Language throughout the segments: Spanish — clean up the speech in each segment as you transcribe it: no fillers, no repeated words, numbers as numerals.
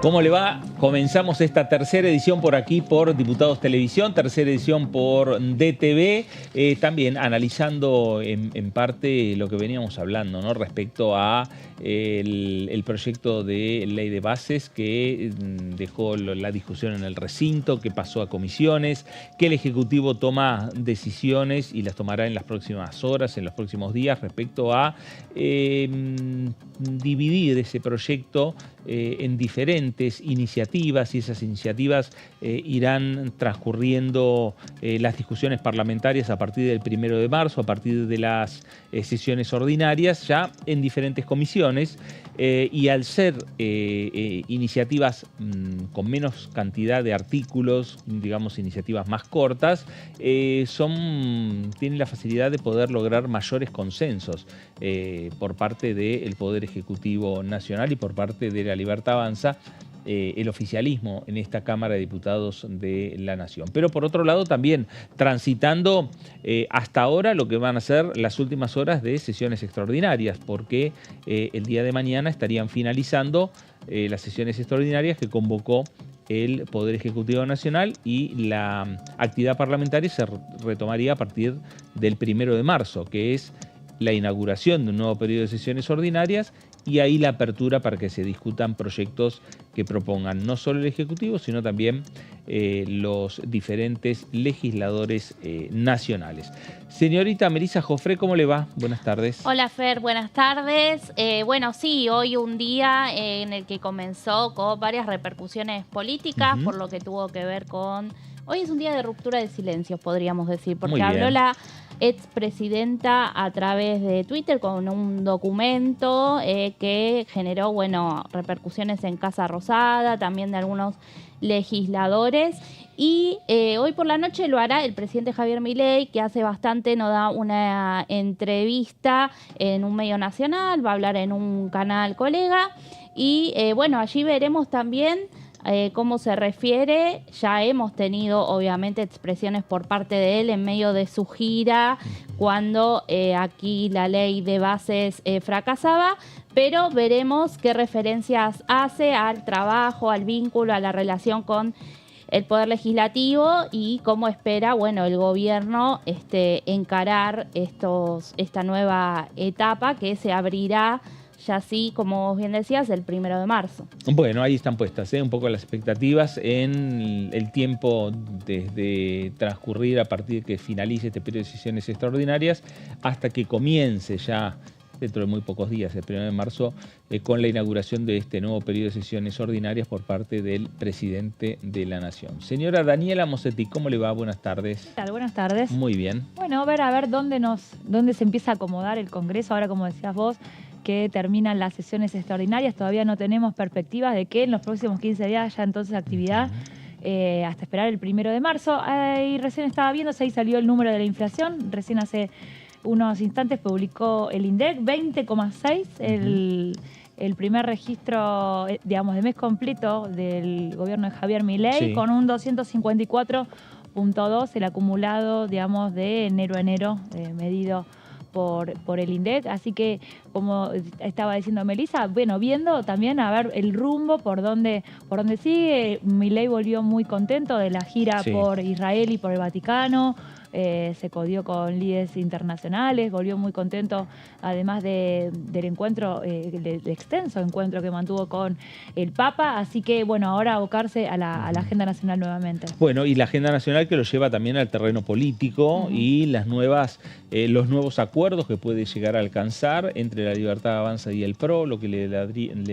¿Cómo le va? Comenzamos esta tercera edición por aquí por Diputados Televisión, tercera edición por DTV, también analizando en parte lo que veníamos hablando, ¿no? Respecto a el proyecto de ley de bases que dejó la discusión en el recinto, que pasó a comisiones, que el Ejecutivo toma decisiones y las tomará en las próximas horas, en los próximos días, respecto a dividir ese proyecto en diferentes iniciativas, y esas iniciativas irán transcurriendo las discusiones parlamentarias a partir del 1 de marzo, a partir de las sesiones ordinarias, ya en diferentes comisiones, y al ser iniciativas con menos cantidad de artículos, digamos iniciativas más cortas, tienen la facilidad de poder lograr mayores consensos por parte del Poder Ejecutivo Nacional y por parte de la Libertad Avanza, el oficialismo en esta Cámara de Diputados de la Nación. Pero por otro lado también transitando hasta ahora lo que van a ser las últimas horas de sesiones extraordinarias, porque el día de mañana estarían finalizando las sesiones extraordinarias que convocó el Poder Ejecutivo Nacional, y la actividad parlamentaria se retomaría a partir del 1 de marzo, que es la inauguración de un nuevo periodo de sesiones ordinarias, y ahí la apertura para que se discutan proyectos que propongan no solo el Ejecutivo, sino también los diferentes legisladores nacionales. Señorita Melissa Jofré, ¿cómo le va? Buenas tardes. Hola Fer, buenas tardes. Bueno, sí, hoy un día en el que comenzó con varias repercusiones políticas, por lo que tuvo que ver con... Hoy es un día de ruptura de silencios, podríamos decir, porque habló la expresidenta a través de Twitter con un documento que generó, bueno, repercusiones en Casa Rosada, también de algunos legisladores. Y hoy por la noche lo hará el presidente Javier Milei, que hace bastante no da una entrevista en un medio nacional, va a hablar en un canal colega. Y bueno, allí veremos también cómo se refiere. Ya hemos tenido obviamente expresiones por parte de él en medio de su gira cuando aquí la ley de bases fracasaba, pero veremos qué referencias hace al trabajo, al vínculo, a la relación con el Poder Legislativo y cómo espera, bueno, el gobierno encarar esta nueva etapa que se abrirá ya sí, como bien decías, el 1 de marzo. Bueno, ahí están puestas un poco las expectativas en el tiempo desde transcurrir a partir de que finalice este periodo de sesiones extraordinarias hasta que comience ya dentro de muy pocos días, el 1 de marzo, con la inauguración de este nuevo periodo de sesiones ordinarias por parte del presidente de la Nación. Señora Daniela Mossetti, ¿cómo le va? Buenas tardes. ¿Qué tal? Buenas tardes. Muy bien. Bueno, a ver dónde se empieza a acomodar el Congreso. Ahora, como decías vos, que terminan las sesiones extraordinarias, todavía no tenemos perspectivas de que en los próximos 15 días haya entonces actividad hasta esperar el 1 de marzo. Y recién estaba viendo, ahí salió el número de la inflación, recién hace unos instantes publicó el INDEC, 20,6, el primer registro, digamos, de mes completo del gobierno de Javier Milei, con un 254,2 el acumulado, digamos, de enero a enero, medido por el INDEC. Así que, como estaba diciendo Melissa, bueno, viendo también a ver el rumbo por dónde sigue. Milei volvió muy contento de la gira por Israel y por el Vaticano. Se codió con líderes internacionales, volvió muy contento, además del encuentro, del extenso encuentro que mantuvo con el Papa. Así que, bueno, ahora abocarse a la agenda nacional nuevamente. Bueno, y la agenda nacional que lo lleva también al terreno político y los nuevos acuerdos que puede llegar a alcanzar entre la Libertad Avanza y el PRO, lo que le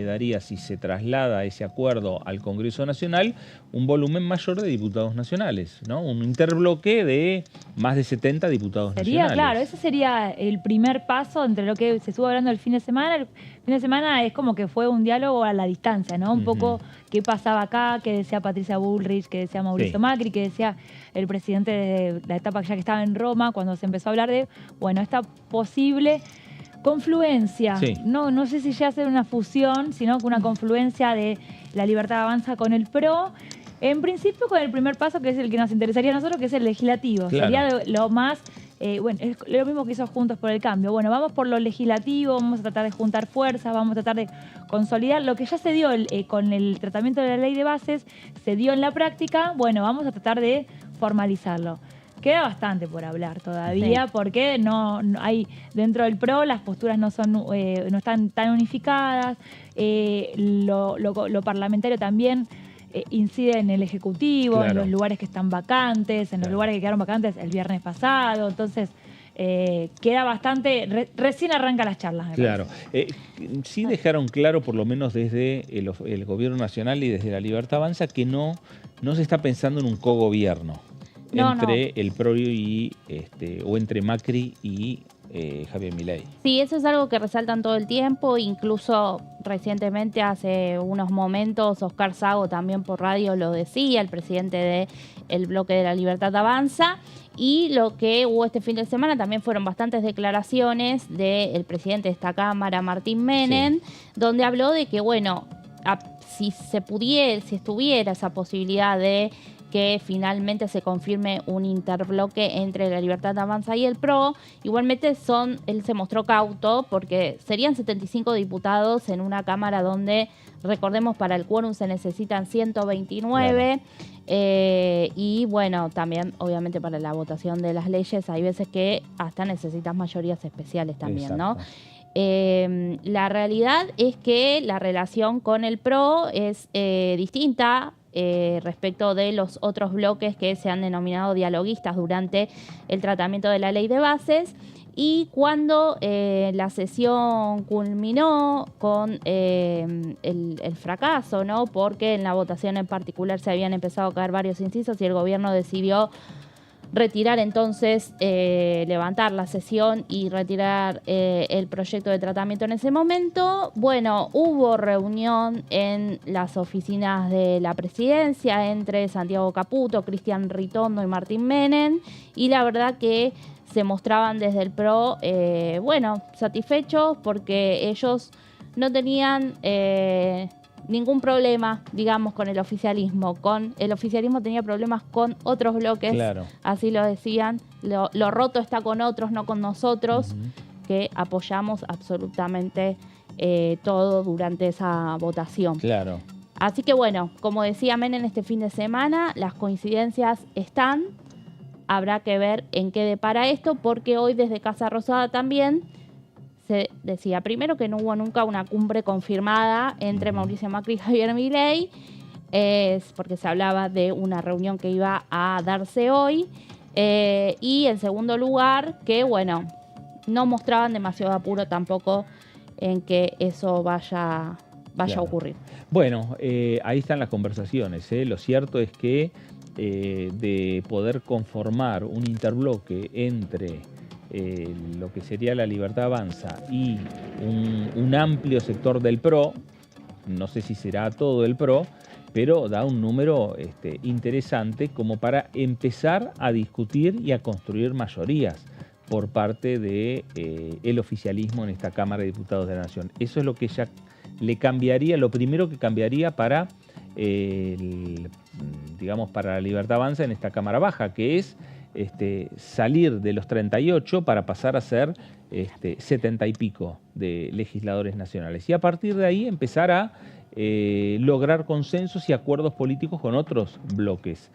daría, si se traslada ese acuerdo al Congreso Nacional, un volumen mayor de diputados nacionales, ¿no? Un interbloque de más de 70 diputados nacionales. Claro, ese sería el primer paso entre lo que se estuvo hablando el fin de semana. El fin de semana es como que fue un diálogo a la distancia, ¿no? Un poco qué pasaba acá, qué decía Patricia Bullrich, qué decía Mauricio Macri, qué decía el presidente de la etapa ya que estaba en Roma, cuando se empezó a hablar de, bueno, esta posible confluencia. No sé si ya hacer una fusión, sino que una confluencia de la Libertad Avanza con el PRO. En principio con el primer paso, que es el que nos interesaría a nosotros, que es el legislativo. Sería lo más bueno, es lo mismo que hizo Juntos por el Cambio. Bueno, vamos por lo legislativo, vamos a tratar de juntar fuerzas, vamos a tratar de consolidar lo que ya se dio con el tratamiento de la ley de bases, se dio en la práctica, bueno, vamos a tratar de formalizarlo. Queda bastante por hablar todavía, sí, porque no hay dentro del PRO las posturas no están tan unificadas, lo parlamentario también incide en el Ejecutivo, claro, en los lugares que están vacantes, en los lugares que quedaron vacantes el viernes pasado, entonces queda bastante, recién arrancan las charlas. Claro, sí dejaron claro, por lo menos desde el Gobierno Nacional y desde La Libertad Avanza, que no se está pensando en un cogobierno entre el PRO y o entre Macri y Javier Milei. Sí, eso es algo que resaltan todo el tiempo, incluso recientemente, hace unos momentos, Oscar Sago también por radio lo decía, el presidente del bloque de La Libertad Avanza, y lo que hubo este fin de semana también fueron bastantes declaraciones del presidente de esta Cámara, Martín Menem, sí, donde habló de que, bueno, si estuviera esa posibilidad de que finalmente se confirme un interbloque entre La Libertad Avanza y el PRO. Igualmente él se mostró cauto porque serían 75 diputados en una Cámara donde, recordemos, para el quórum se necesitan 129. Claro. Y bueno, también obviamente para la votación de las leyes hay veces que hasta necesitas mayorías especiales también, exacto, ¿no? La realidad es que la relación con el PRO es distinta respecto de los otros bloques que se han denominado dialoguistas durante el tratamiento de la ley de bases. Y cuando la sesión culminó con el fracaso, ¿no? Porque en la votación en particular se habían empezado a caer varios incisos y el gobierno decidió retirar entonces, levantar la sesión y retirar el proyecto de tratamiento en ese momento. Bueno, hubo reunión en las oficinas de la presidencia entre Santiago Caputo, Cristian Ritondo y Martín Menem, y la verdad que se mostraban desde el PRO, bueno, satisfechos porque ellos no tenían ningún problema, digamos, con el oficialismo. El oficialismo tenía problemas con otros bloques, claro, así lo decían. Lo roto está con otros, no con nosotros, que apoyamos absolutamente todo durante esa votación. Claro. Así que bueno, como decía Menem este fin de semana, las coincidencias están. Habrá que ver en qué depara esto, porque hoy desde Casa Rosada también se decía primero que no hubo nunca una cumbre confirmada entre Mauricio Macri y Javier Milei, porque se hablaba de una reunión que iba a darse hoy, y en segundo lugar que, bueno, no mostraban demasiado apuro tampoco en que eso vaya claro, a ocurrir. Bueno, ahí están las conversaciones, Lo cierto es que de poder conformar un interbloque entre lo que sería La Libertad Avanza y un amplio sector del PRO, no sé si será todo el PRO, pero da un número interesante como para empezar a discutir y a construir mayorías por parte del oficialismo en esta Cámara de Diputados de la Nación. Eso es lo que ya le cambiaría, lo primero que cambiaría para digamos, para La Libertad Avanza en esta Cámara Baja, que es salir de los 38 para pasar a ser 70 y pico de legisladores nacionales. Y a partir de ahí empezar a lograr consensos y acuerdos políticos con otros bloques.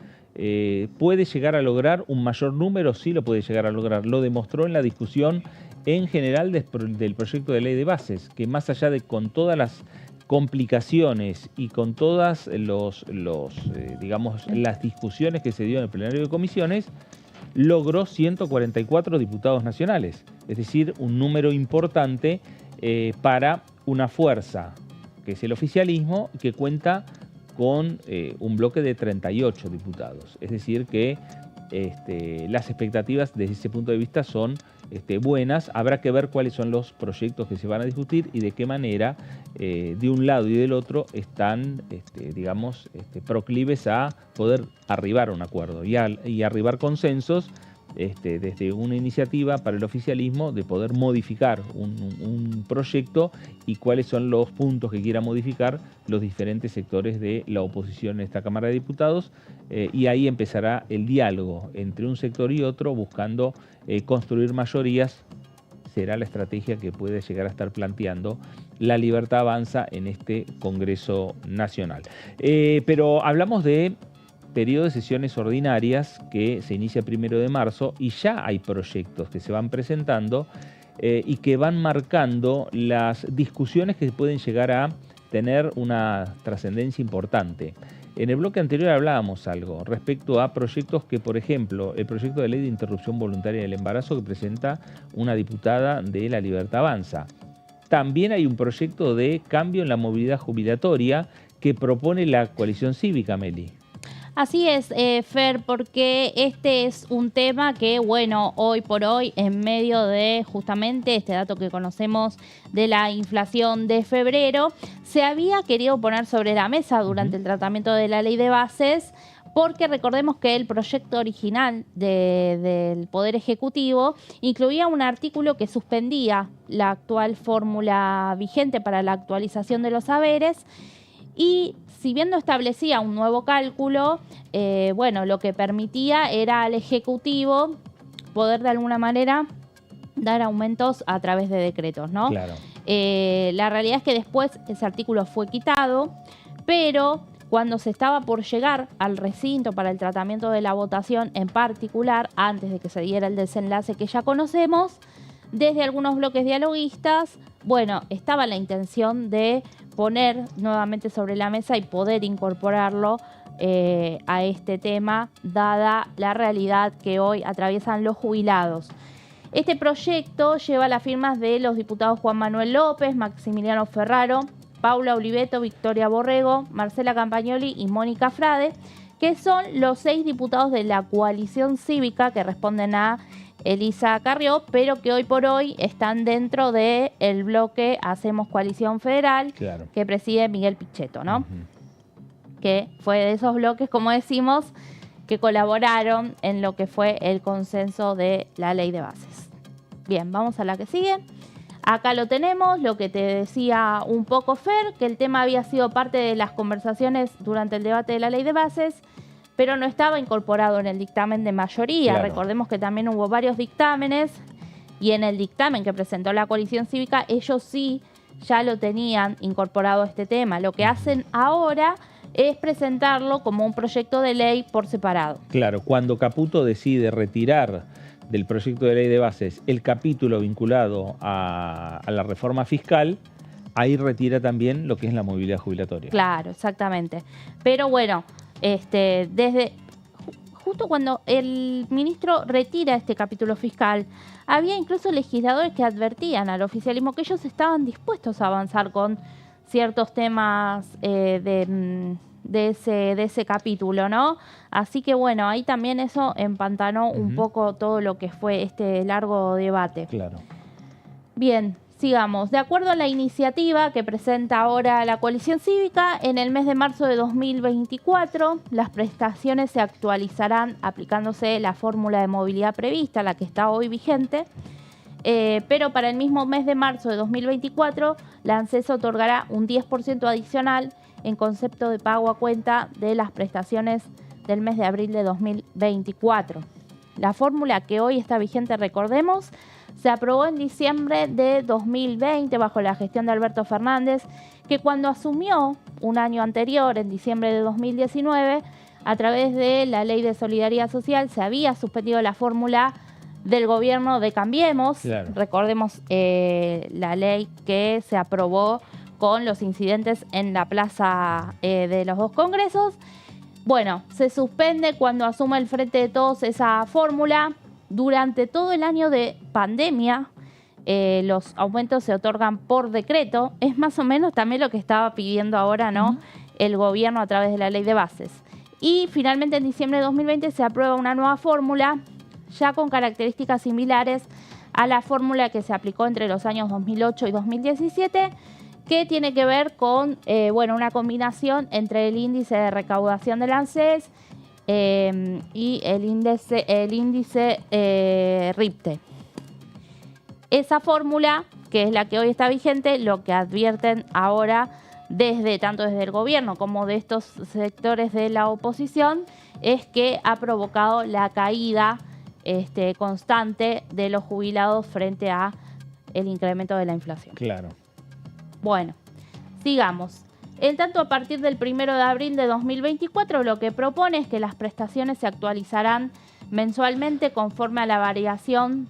¿Puede llegar a lograr un mayor número? Sí, lo puede llegar a lograr. Lo demostró en la discusión en general del proyecto de ley de bases, que más allá de con todas las complicaciones y con todas digamos, las discusiones que se dio en el plenario de comisiones, logró 144 diputados nacionales, es decir, un número importante para una fuerza que es el oficialismo, que cuenta con un bloque de 38 diputados. Es decir que las expectativas desde ese punto de vista son buenas. Habrá que ver cuáles son los proyectos que se van a discutir y de qué manera de un lado y del otro están, digamos, proclives a poder arribar a un acuerdo y arribar consensos desde una iniciativa para el oficialismo de poder modificar un proyecto y cuáles son los puntos que quiera modificar los diferentes sectores de la oposición en esta Cámara de Diputados, y ahí empezará el diálogo entre un sector y otro buscando construir mayorías. Será la estrategia que puede llegar a estar planteando La Libertad Avanza en este Congreso Nacional. Pero hablamos de periodo de sesiones ordinarias que se inicia el 1 de marzo y ya hay proyectos que se van presentando y que van marcando las discusiones que pueden llegar a tener una trascendencia importante. En el bloque anterior hablábamos algo respecto a proyectos que, por ejemplo, el proyecto de ley de interrupción voluntaria del embarazo que presenta una diputada de La Libertad Avanza. También hay un proyecto de cambio en la movilidad jubilatoria que propone la coalición cívica, Meli. Así es, Fer, porque este es un tema que, bueno, hoy por hoy, en medio de justamente este dato que conocemos de la inflación de febrero, se había querido poner sobre la mesa durante el tratamiento de la ley de bases, porque recordemos que el proyecto original del Poder Ejecutivo incluía un artículo que suspendía la actual fórmula vigente para la actualización de los saberes y, si bien no establecía un nuevo cálculo, bueno, lo que permitía era al Ejecutivo poder de alguna manera dar aumentos a través de decretos, ¿no? Claro. La realidad es que después ese artículo fue quitado, pero cuando se estaba por llegar al recinto para el tratamiento de la votación en particular, antes de que se diera el desenlace que ya conocemos, desde algunos bloques dialoguistas, bueno, estaba la intención de poner nuevamente sobre la mesa y poder incorporarlo a este tema, dada la realidad que hoy atraviesan los jubilados. Este proyecto lleva las firmas de los diputados Juan Manuel López, Maximiliano Ferraro, Paula Oliveto, Victoria Borrego, Marcela Campagnoli y Mónica Frade, que son los 6 diputados de la coalición cívica que responden a Elisa Carrió, pero que hoy por hoy están dentro del bloque Hacemos Coalición Federal, claro, que preside Miguel Pichetto, ¿no? Que fue de esos bloques, como decimos, que colaboraron en lo que fue el consenso de la ley de bases. Bien, vamos a la que sigue. Acá lo tenemos, lo que te decía un poco Fer, que el tema había sido parte de las conversaciones durante el debate de la ley de bases, pero no estaba incorporado en el dictamen de mayoría. Claro. Recordemos que también hubo varios dictámenes y en el dictamen que presentó la coalición cívica, ellos sí ya lo tenían incorporado este tema. Lo que hacen ahora es presentarlo como un proyecto de ley por separado. Claro, cuando Caputo decide retirar del proyecto de ley de bases el capítulo vinculado a la reforma fiscal, ahí retira también lo que es la movilidad jubilatoria. Claro, exactamente. Pero bueno, desde justo cuando el ministro retira este capítulo fiscal, había incluso legisladores que advertían al oficialismo que ellos estaban dispuestos a avanzar con ciertos temas de ese capítulo, ¿no? Así que bueno, ahí también eso empantanó un poco todo lo que fue este largo debate. Claro. Bien, sigamos. De acuerdo a la iniciativa que presenta ahora la coalición cívica, en el mes de marzo de 2024 las prestaciones se actualizarán aplicándose la fórmula de movilidad prevista, la que está hoy vigente, pero para el mismo mes de marzo de 2024 la ANSES otorgará un 10% adicional en concepto de pago a cuenta de las prestaciones del mes de abril de 2024. La fórmula que hoy está vigente, recordemos, se aprobó en diciembre de 2020 bajo la gestión de Alberto Fernández, que cuando asumió un año anterior, en diciembre de 2019, a través de la Ley de Solidaridad Social, se había suspendido la fórmula del gobierno de Cambiemos. Claro. Recordemos la ley que se aprobó con los incidentes en la plaza de los dos congresos. Bueno, se suspende cuando asume el Frente de Todos esa fórmula. Durante todo el año de pandemia, los aumentos se otorgan por decreto. Es más o menos también lo que estaba pidiendo ahora, ¿no? El gobierno a través de la ley de bases. Y finalmente en diciembre de 2020 se aprueba una nueva fórmula, ya con características similares a la fórmula que se aplicó entre los años 2008 y 2017, que tiene que ver con una combinación entre el índice de recaudación del ANSES y el índice RIPTE. Esa fórmula, que es la que hoy está vigente, lo que advierten ahora tanto desde el gobierno como de estos sectores de la oposición, es que ha provocado la caída constante de los jubilados frente a el incremento de la inflación. Claro. Bueno, sigamos. En tanto, a partir del 1 de abril de 2024, lo que propone es que las prestaciones se actualizarán mensualmente conforme a la variación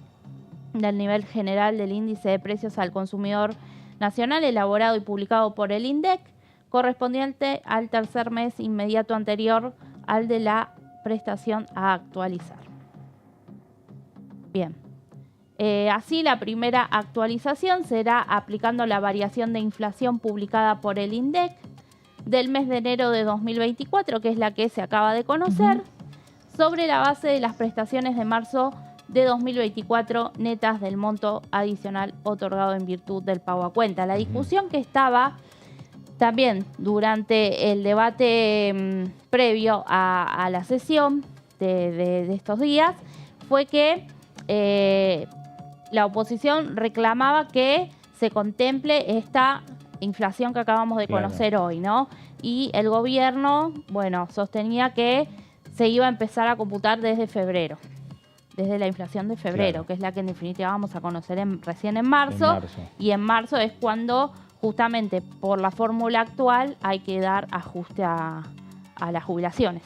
del nivel general del índice de precios al consumidor nacional elaborado y publicado por el INDEC, correspondiente al tercer mes inmediato anterior al de la prestación a actualizar. Bien. Así, la primera actualización será aplicando la variación de inflación publicada por el INDEC del mes de enero de 2024, que es la que se acaba de conocer, sobre la base de las prestaciones de marzo de 2024 netas del monto adicional otorgado en virtud del pago a cuenta. La discusión que estaba también durante el debate previo a la sesión de estos días fue que la oposición reclamaba que se contemple esta inflación que acabamos de conocer hoy, ¿no? Y el gobierno, bueno, sostenía que se iba a empezar a computar desde febrero, desde la inflación de febrero, que es la que en definitiva vamos a conocer recién en marzo. Y en marzo es cuando, justamente por la fórmula actual, hay que dar ajuste a las jubilaciones.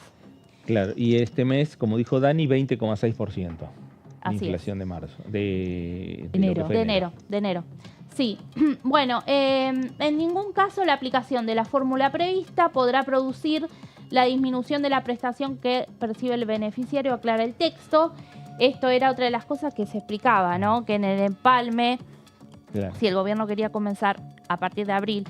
Claro, y este mes, como dijo Dani, 20,6%. Así inflación es. De marzo, de enero. Sí, bueno, en ningún caso la aplicación de la fórmula prevista podrá producir la disminución de la prestación que percibe el beneficiario, aclara el texto. Esto era otra de las cosas que se explicaba, ¿no? Que en el empalme, si el gobierno quería comenzar a partir de abril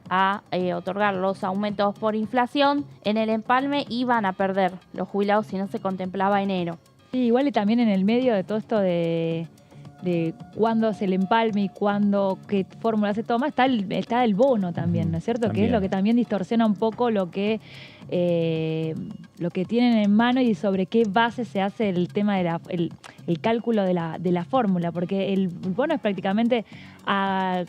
a otorgar los aumentos por inflación, en el empalme iban a perder los jubilados si no se contemplaba enero. Sí, igual y también en el medio de todo esto de cuándo se le empalme y qué fórmula se toma, está el bono también, ¿no es cierto? También. Que es lo que también distorsiona un poco lo que tienen en mano y sobre qué base se hace el tema de el cálculo de la fórmula, porque el bono es prácticamente a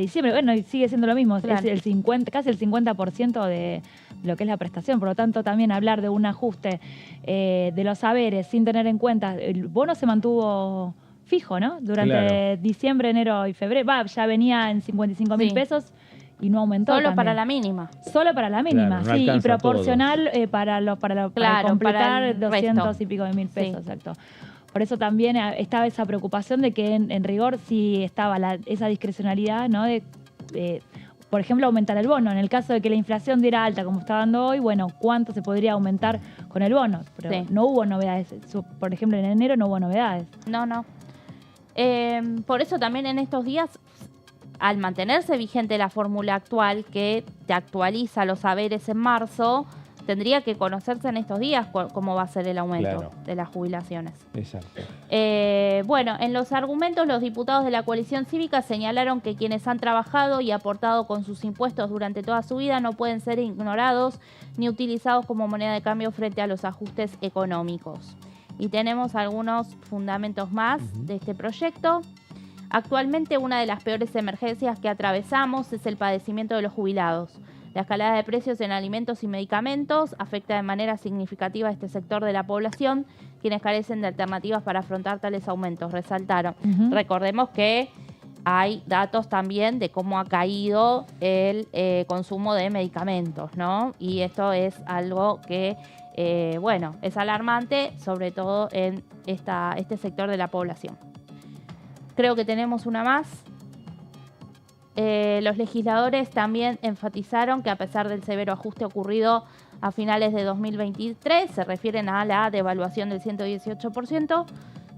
diciembre, bueno, y sigue siendo lo mismo, Claro. es casi el 50% de lo que es la prestación, por lo tanto también hablar de un ajuste de los saberes sin tener en cuenta, el bono se mantuvo fijo, ¿no? Durante diciembre, enero y febrero, ya venía en 55.000 pesos y no aumentó. Solo también. para la mínima. Solo para la mínima, Claro, no sí, y alcanza proporcional para completar para el 200 resto. y pico de mil pesos, Sí. exacto. Por eso también estaba esa preocupación de que en rigor sí estaba esa discrecionalidad, ¿no? Por ejemplo, aumentar el bono. En el caso de que la inflación diera alta como está dando hoy, bueno, ¿cuánto se podría aumentar con el bono? Pero no hubo novedades. Por ejemplo, en enero no hubo novedades. No. Por eso también en estos días, al mantenerse vigente la fórmula actual que te actualiza los saberes en marzo, tendría que conocerse en estos días cómo va a ser el aumento de las jubilaciones. Exacto. Bueno, en los argumentos, los diputados de la coalición cívica señalaron que quienes han trabajado y aportado con sus impuestos durante toda su vida no pueden ser ignorados ni utilizados como moneda de cambio frente a los ajustes económicos. Y tenemos algunos fundamentos más de este proyecto. Actualmente, una de las peores emergencias que atravesamos es el padecimiento de los jubilados. La escalada de precios en alimentos y medicamentos afecta de manera significativa a este sector de la población, quienes carecen de alternativas para afrontar tales aumentos, resaltaron. Recordemos que hay datos también de cómo ha caído el consumo de medicamentos, ¿no? Y esto es algo que, es alarmante, sobre todo en este sector de la población. Creo que tenemos una más. Los legisladores también enfatizaron que a pesar del severo ajuste ocurrido a finales de 2023, se refieren a la devaluación del 118%,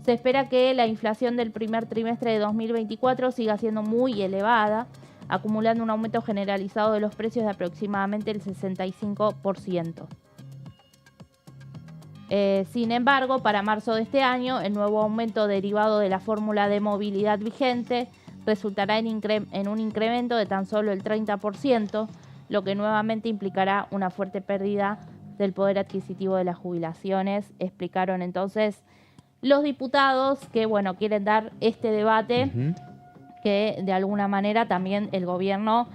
se espera que la inflación del primer trimestre de 2024 siga siendo muy elevada, acumulando un aumento generalizado de los precios de aproximadamente el 65%. Sin embargo, para marzo de este año, el nuevo aumento derivado de la fórmula de movilidad vigente resultará en un incremento de tan solo el 30%, lo que nuevamente implicará una fuerte pérdida del poder adquisitivo de las jubilaciones. Explicaron entonces los diputados que, bueno, quieren dar este debate, que de alguna manera también el gobierno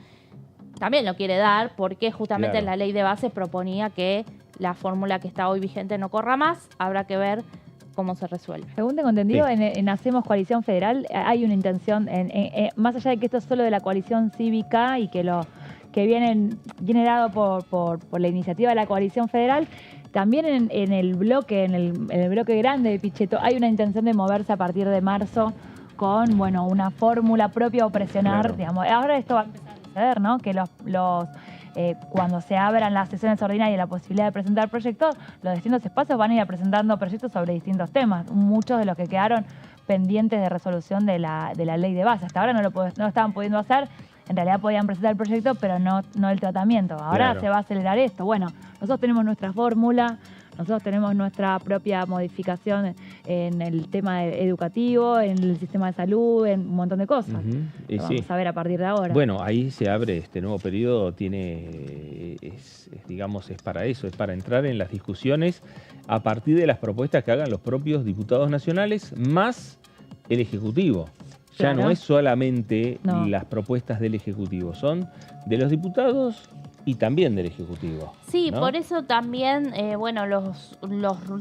también lo quiere dar, porque justamente en la ley de bases proponía que la fórmula que está hoy vigente no corra más. Habrá que ver cómo se resuelve. Según tengo entendido, en Hacemos Coalición Federal hay una intención, más allá de que esto es solo de la coalición cívica y que viene dado por la iniciativa de la coalición federal, también en el bloque grande de Pichetto hay una intención de moverse a partir de marzo con, bueno, una fórmula propia o presionar, digamos. Ahora esto va a empezar a suceder, ¿no? Que cuando se abran las sesiones ordinarias y la posibilidad de presentar proyectos, los distintos espacios van a ir presentando proyectos sobre distintos temas. Muchos de los que quedaron pendientes de resolución de la ley de base. Hasta ahora no lo estaban pudiendo hacer. En realidad podían presentar el proyecto, pero no el tratamiento. Ahora se va a acelerar esto. Bueno, nosotros tenemos nuestra fórmula, nosotros tenemos nuestra propia modificación en el tema educativo, en el sistema de salud, en un montón de cosas. Vamos a ver a partir de ahora. Bueno, ahí se abre este nuevo periodo, digamos, es para eso, es para entrar en las discusiones a partir de las propuestas que hagan los propios diputados nacionales más el Ejecutivo. Ya no es solamente las propuestas del Ejecutivo, son de los diputados y también del Ejecutivo. Sí, ¿no? por eso también, bueno, los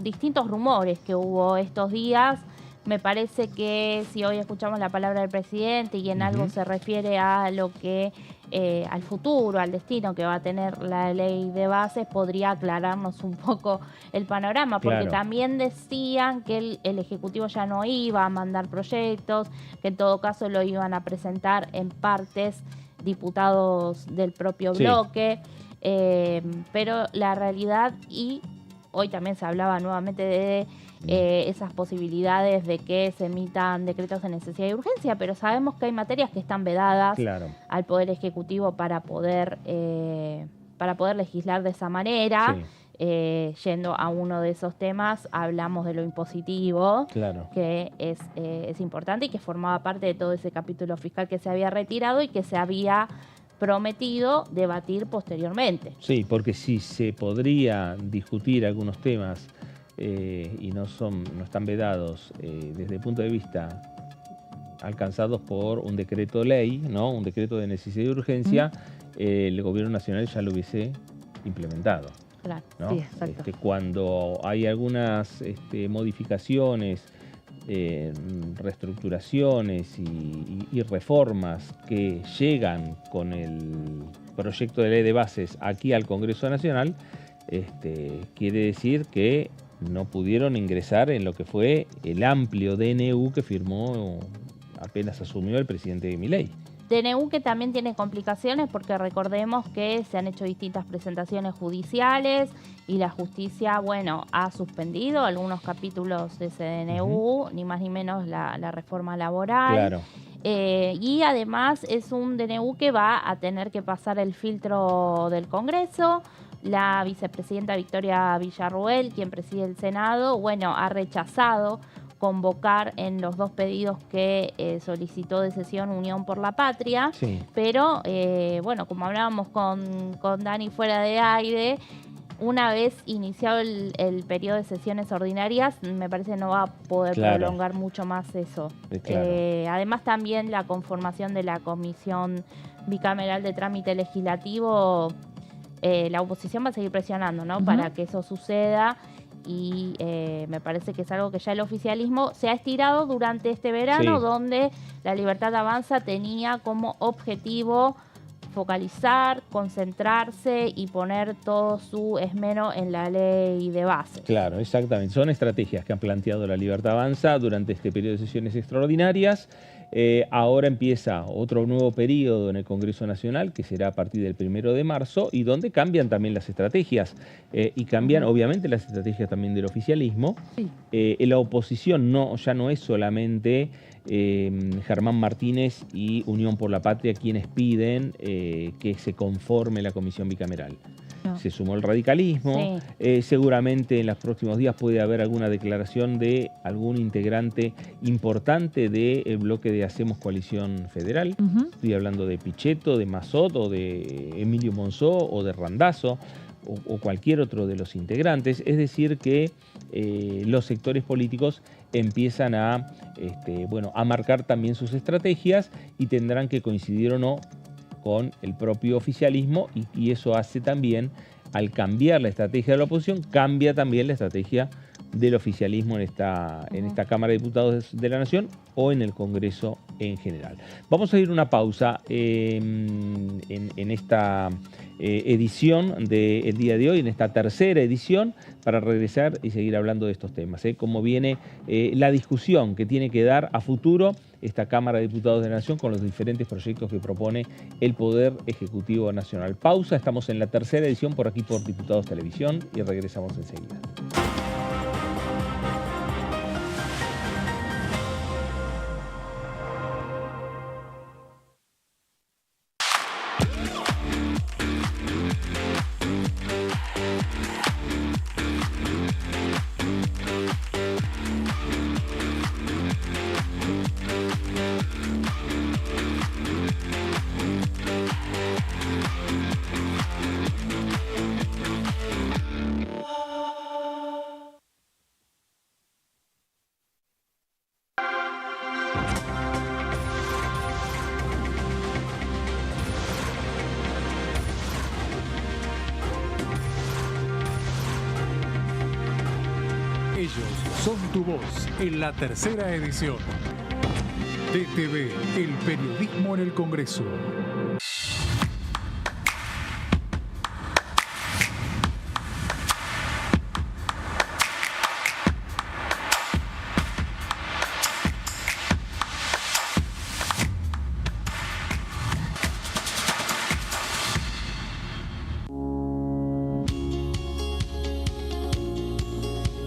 distintos rumores que hubo estos días, me parece que si hoy escuchamos la palabra del presidente y en algo se refiere a lo que, al futuro, al destino que va a tener la ley de bases, podría aclararnos un poco el panorama, porque también decían que el Ejecutivo ya no iba a mandar proyectos, que en todo caso lo iban a presentar en partes diputados del propio bloque, pero la realidad, y hoy también se hablaba nuevamente de esas posibilidades de que se emitan decretos de necesidad y urgencia, pero sabemos que hay materias que están vedadas al Poder Ejecutivo para poder legislar de esa manera. Yendo a uno de esos temas, hablamos de lo impositivo, que es importante y que formaba parte de todo ese capítulo fiscal que se había retirado y que se había prometido debatir posteriormente. Sí, porque si se podría discutir algunos temas y no están vedados desde el punto de vista alcanzados por un decreto ley, ¿no? Un decreto de necesidad y urgencia, el gobierno nacional ya lo hubiese implementado. Claro, ¿no? Sí, exacto. Cuando hay algunas modificaciones, reestructuraciones y reformas que llegan con el proyecto de ley de bases aquí al Congreso Nacional, quiere decir que no pudieron ingresar en lo que fue el amplio DNU que firmó apenas asumió el presidente Milei. DNU que también tiene complicaciones porque recordemos que se han hecho distintas presentaciones judiciales y la justicia, bueno, ha suspendido algunos capítulos de ese DNU, ni más ni menos la reforma laboral. Y además es un DNU que va a tener que pasar el filtro del Congreso. La vicepresidenta Victoria Villarruel, quien preside el Senado, bueno, ha rechazado convocar en los dos pedidos que solicitó de sesión Unión por la Patria, pero bueno, como hablábamos con Dani fuera de aire, una vez iniciado el periodo de sesiones ordinarias, me parece no va a poder prolongar mucho más eso. Además también la conformación de la Comisión Bicameral de Trámite Legislativo, la oposición va a seguir presionando, ¿no? Para que eso suceda. Y me parece que es algo que ya el oficialismo se ha estirado durante este verano, donde La Libertad Avanza tenía como objetivo focalizar, concentrarse y poner todo su esmero en la ley de bases. Claro, exactamente. Son estrategias que han planteado La Libertad Avanza durante este periodo de sesiones extraordinarias. Ahora empieza otro nuevo periodo en el Congreso Nacional, que será a partir del 1 de marzo, y donde cambian también las estrategias. Y cambian, obviamente, las estrategias también del oficialismo. La oposición ya no es solamente Germán Martínez y Unión por la Patria quienes piden que se conforme la comisión bicameral. Se sumó el radicalismo. Seguramente en los próximos días puede haber alguna declaración de algún integrante importante del bloque de Hacemos Coalición Federal. Estoy hablando de Pichetto, de Massot, o de Emilio Monzó, o de Randazzo. o cualquier otro de los integrantes, es decir que los sectores políticos empiezan a marcar también sus estrategias y tendrán que coincidir o no con el propio oficialismo y eso hace también, al cambiar la estrategia de la oposición, cambia también la estrategia del oficialismo en esta Cámara de Diputados de la Nación o en el Congreso en general. Vamos a ir una pausa en esta edición del día de hoy, en esta tercera edición, para regresar y seguir hablando de estos temas. Cómo viene la discusión que tiene que dar a futuro esta Cámara de Diputados de la Nación con los diferentes proyectos que propone el Poder Ejecutivo Nacional. Pausa, estamos en la tercera edición por aquí por Diputados Televisión y regresamos enseguida. Ellos son tu voz en la tercera edición. DTV, el periodismo en el Congreso.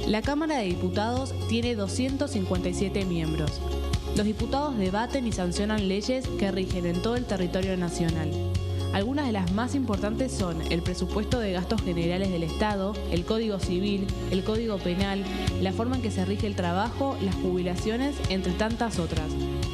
La Cámara de Diputados tiene 257 miembros. Los diputados debaten y sancionan leyes que rigen en todo el territorio nacional. Algunas de las más importantes son el presupuesto de gastos generales del Estado, el Código Civil, el Código Penal, la forma en que se rige el trabajo, las jubilaciones, entre tantas otras.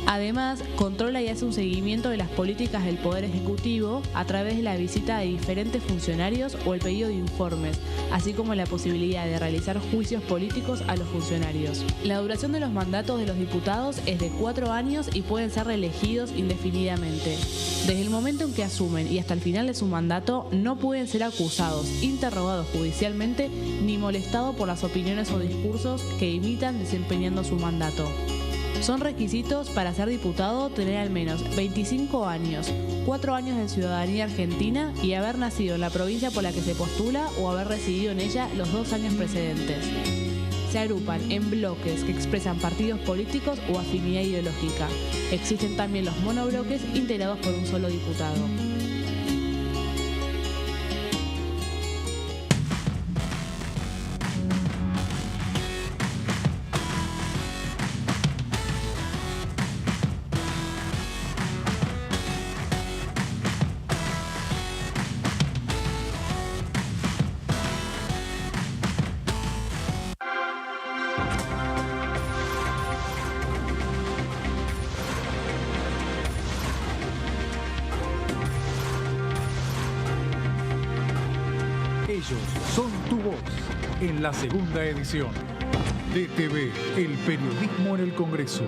Además, controla y hace un seguimiento de las políticas del Poder Ejecutivo a través de la visita de diferentes funcionarios o el pedido de informes, así como la posibilidad de realizar juicios políticos a los funcionarios. La duración de los mandatos de los diputados es de 4 años y pueden ser reelegidos indefinidamente. Desde el momento en que asumen y hasta el final de su mandato, no pueden ser acusados, interrogados judicialmente, ni molestados por las opiniones o discursos que imitan desempeñando su mandato. Son requisitos para ser diputado tener al menos 25 años, 4 años de ciudadanía argentina y haber nacido en la provincia por la que se postula o haber residido en ella los 2 años precedentes. Se agrupan en bloques que expresan partidos políticos o afinidad ideológica. Existen también los monobloques integrados por un solo diputado. Ellos son tu voz en la segunda edición. DTV, el periodismo en el Congreso.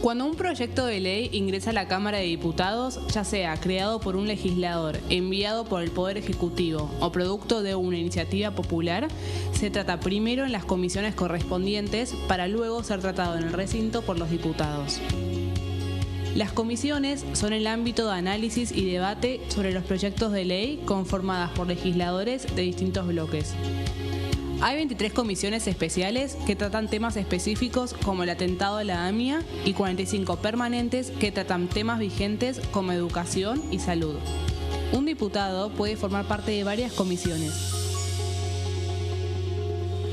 Cuando un proyecto de ley ingresa a la Cámara de Diputados, ya sea creado por un legislador, enviado por el Poder Ejecutivo o producto de una iniciativa popular, se trata primero en las comisiones correspondientes para luego ser tratado en el recinto por los diputados. Las comisiones son el ámbito de análisis y debate sobre los proyectos de ley conformadas por legisladores de distintos bloques. Hay 23 comisiones especiales que tratan temas específicos como el atentado a la AMIA y 45 permanentes que tratan temas vigentes como educación y salud. Un diputado puede formar parte de varias comisiones.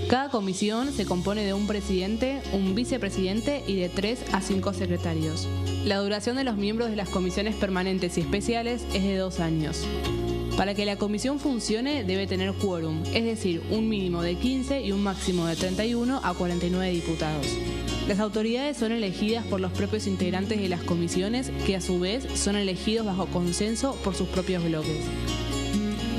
Cada comisión se compone de un presidente, un vicepresidente y de 3 a 5 secretarios. La duración de los miembros de las comisiones permanentes y especiales es de 2 años. Para que la comisión funcione debe tener quórum, es decir, un mínimo de 15 y un máximo de 31 a 49 diputados. Las autoridades son elegidas por los propios integrantes de las comisiones, que a su vez son elegidos bajo consenso por sus propios bloques.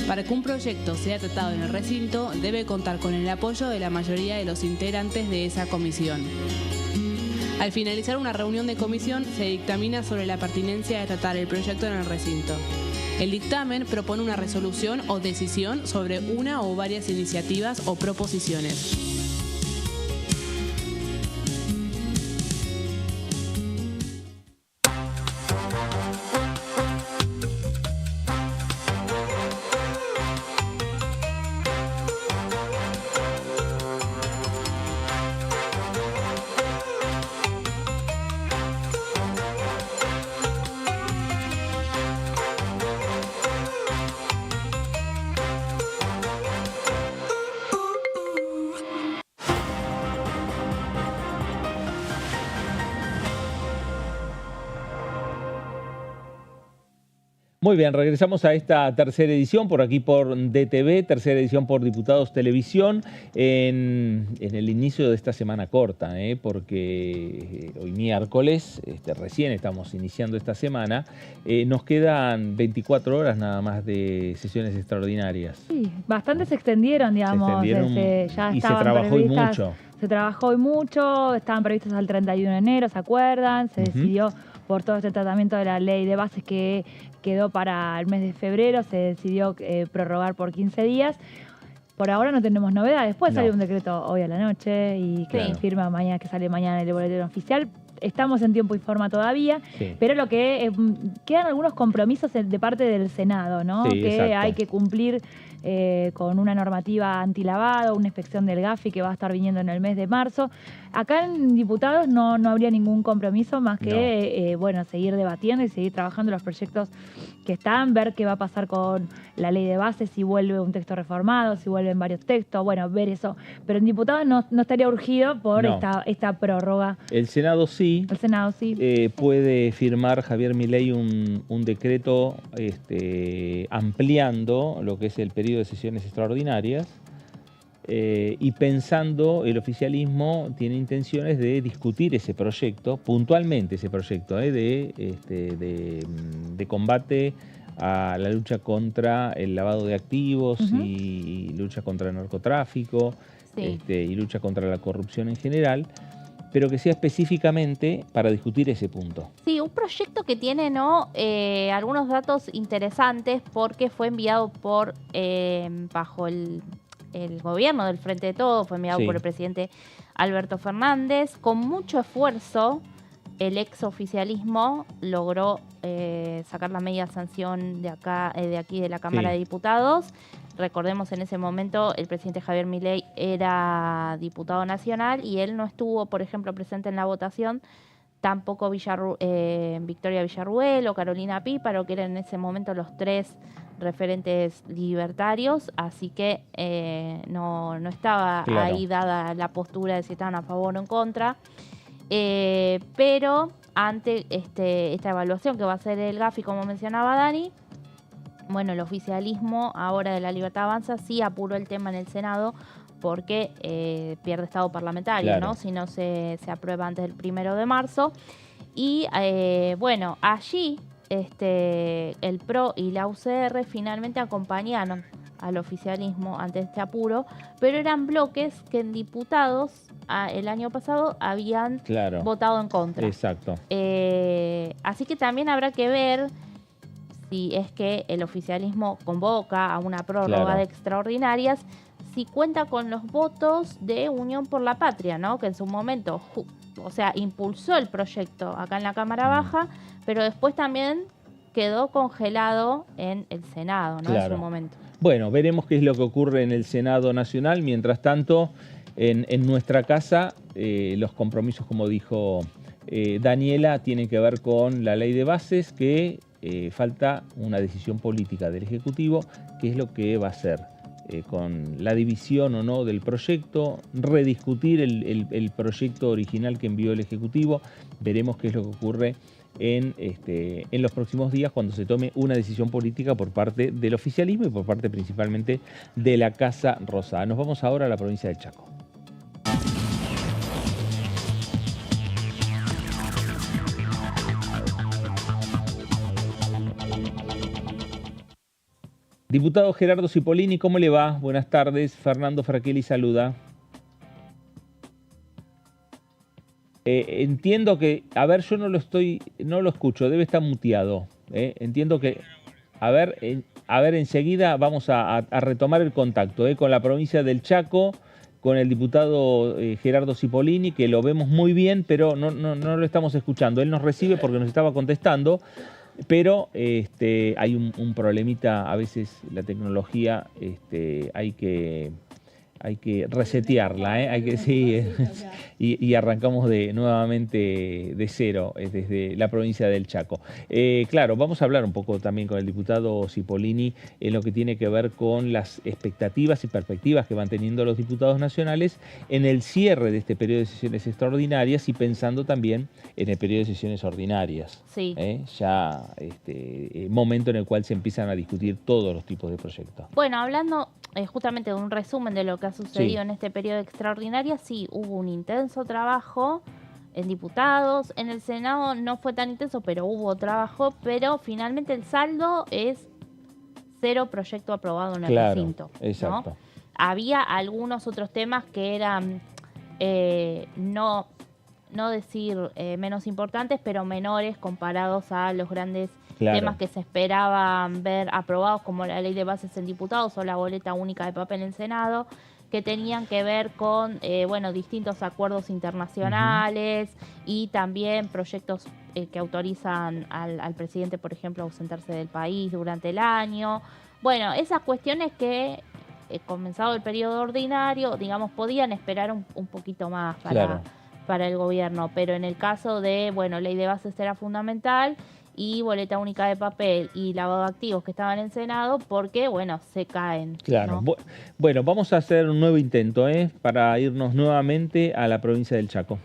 Para que un proyecto sea tratado en el recinto, debe contar con el apoyo de la mayoría de los integrantes de esa comisión. Al finalizar una reunión de comisión, se dictamina sobre la pertinencia de tratar el proyecto en el recinto. El dictamen propone una resolución o decisión sobre una o varias iniciativas o proposiciones. Muy bien, regresamos a esta tercera edición, por aquí por DTV, tercera edición por Diputados Televisión, en el inicio de esta semana corta, porque hoy miércoles, recién estamos iniciando esta semana, nos quedan 24 horas nada más de sesiones extraordinarias. Sí, bastante se extendieron, digamos. Ya y se trabajó hoy mucho. Se trabajó hoy mucho, estaban previstos al 31 de enero, ¿se acuerdan? Se decidió por todo este tratamiento de la ley de bases que quedó para el mes de febrero, se decidió prorrogar por 15 días. Por ahora no tenemos novedades. Después sale un decreto hoy a la noche y que firma mañana, que sale mañana en el boletín oficial. Estamos en tiempo y forma todavía, pero lo que quedan algunos compromisos de parte del Senado, ¿no? Sí, que exacto. hay que cumplir con una normativa antilavado, una inspección del GAFI que va a estar viniendo en el mes de marzo. Acá en diputados no habría ningún compromiso más que seguir debatiendo y seguir trabajando los proyectos que están, ver qué va a pasar con la ley de bases, si vuelve un texto reformado, si vuelven varios textos, ver eso. Pero en diputados no estaría urgido por esta prórroga. El Senado sí. El Senado sí. Puede firmar Javier Milei un decreto ampliando lo que es el periodo de sesiones extraordinarias y pensando, el oficialismo tiene intenciones de discutir ese proyecto, puntualmente ese proyecto de combate a la lucha contra el lavado de activos y lucha contra el narcotráfico y lucha contra la corrupción en general, pero que sea específicamente para discutir ese punto. Sí, un proyecto que tiene algunos datos interesantes porque fue enviado bajo el gobierno del Frente de Todos, fue enviado por el presidente Alberto Fernández. Con mucho esfuerzo, el exoficialismo logró sacar la media sanción de aquí de la Cámara de Diputados. Recordemos, en ese momento el presidente Javier Milei era diputado nacional y él no estuvo, por ejemplo, presente en la votación, tampoco Victoria Villarruel o Carolina Píparo, que eran en ese momento los tres referentes libertarios, así que no estaba ahí dada la postura de si estaban a favor o en contra. Pero ante esta evaluación que va a hacer el GAFI, como mencionaba Dani, el oficialismo ahora de La Libertad Avanza sí apuró el tema en el Senado porque pierde estado parlamentario, ¿no? Si no se aprueba antes del 1 de marzo. Y allí el PRO y la UCR finalmente acompañaron al oficialismo ante este apuro, pero eran bloques que en diputados el año pasado habían votado en contra. Exacto. Así que también habrá que ver si es que el oficialismo convoca a una prórroga de extraordinarias, si cuenta con los votos de Unión por la Patria, ¿no? Que en su momento, impulsó el proyecto acá en la Cámara Baja, pero después también quedó congelado en el Senado, ¿no? En su momento. Bueno, veremos qué es lo que ocurre en el Senado Nacional. Mientras tanto, en nuestra casa, los compromisos, como dijo Daniela, tienen que ver con la ley de bases, que falta una decisión política del Ejecutivo, qué es lo que va a hacer con la división o no del proyecto, rediscutir el proyecto original que envió el Ejecutivo. Veremos qué es lo que ocurre en los próximos días cuando se tome una decisión política por parte del oficialismo y por parte principalmente de la Casa Rosada. Nos vamos ahora a la provincia del Chaco. Diputado Gerardo Cipollini, ¿cómo le va? Buenas tardes. Fernando Fraquelli saluda. Entiendo que, a ver, yo no lo escucho, debe estar muteado. Entiendo que, a ver, enseguida vamos a retomar el contacto con la provincia del Chaco, con el diputado Gerardo Cipollini, que lo vemos muy bien, pero no lo estamos escuchando. Él nos recibe porque nos estaba contestando. Pero hay un problemita, a veces la tecnología hay que resetearla, sí, y arrancamos nuevamente de cero desde la provincia del Chaco. Claro, vamos a hablar un poco también con el diputado Cipollini en lo que tiene que ver con las expectativas y perspectivas que van teniendo los diputados nacionales en el cierre de este periodo de sesiones extraordinarias y pensando también en el periodo de sesiones ordinarias. Sí. Ya momento en el cual se empiezan a discutir todos los tipos de proyectos. Bueno, hablando justamente de un resumen de lo que ha sucedido Sí. en este periodo extraordinario, sí, hubo un intenso trabajo en diputados, en el Senado no fue tan intenso, pero hubo trabajo, pero finalmente el saldo es 0 proyecto aprobado en el recinto. Exacto. ¿no? Había algunos otros temas que eran, no decir menos importantes, pero menores comparados a los grandes temas que se esperaban ver aprobados, como la ley de bases en diputados o la boleta única de papel en Senado, que tenían que ver con distintos acuerdos internacionales y también proyectos que autorizan al presidente, por ejemplo, a ausentarse del país durante el año. Bueno, esas cuestiones que, comenzado el periodo ordinario, digamos, podían esperar un poquito más para el gobierno, pero en el caso de, ley de bases era fundamental y boleta única de papel y lavado de activos que estaban en Senado porque, se caen. Claro. ¿no? Bueno, vamos a hacer un nuevo intento, para irnos nuevamente a la provincia del Chaco.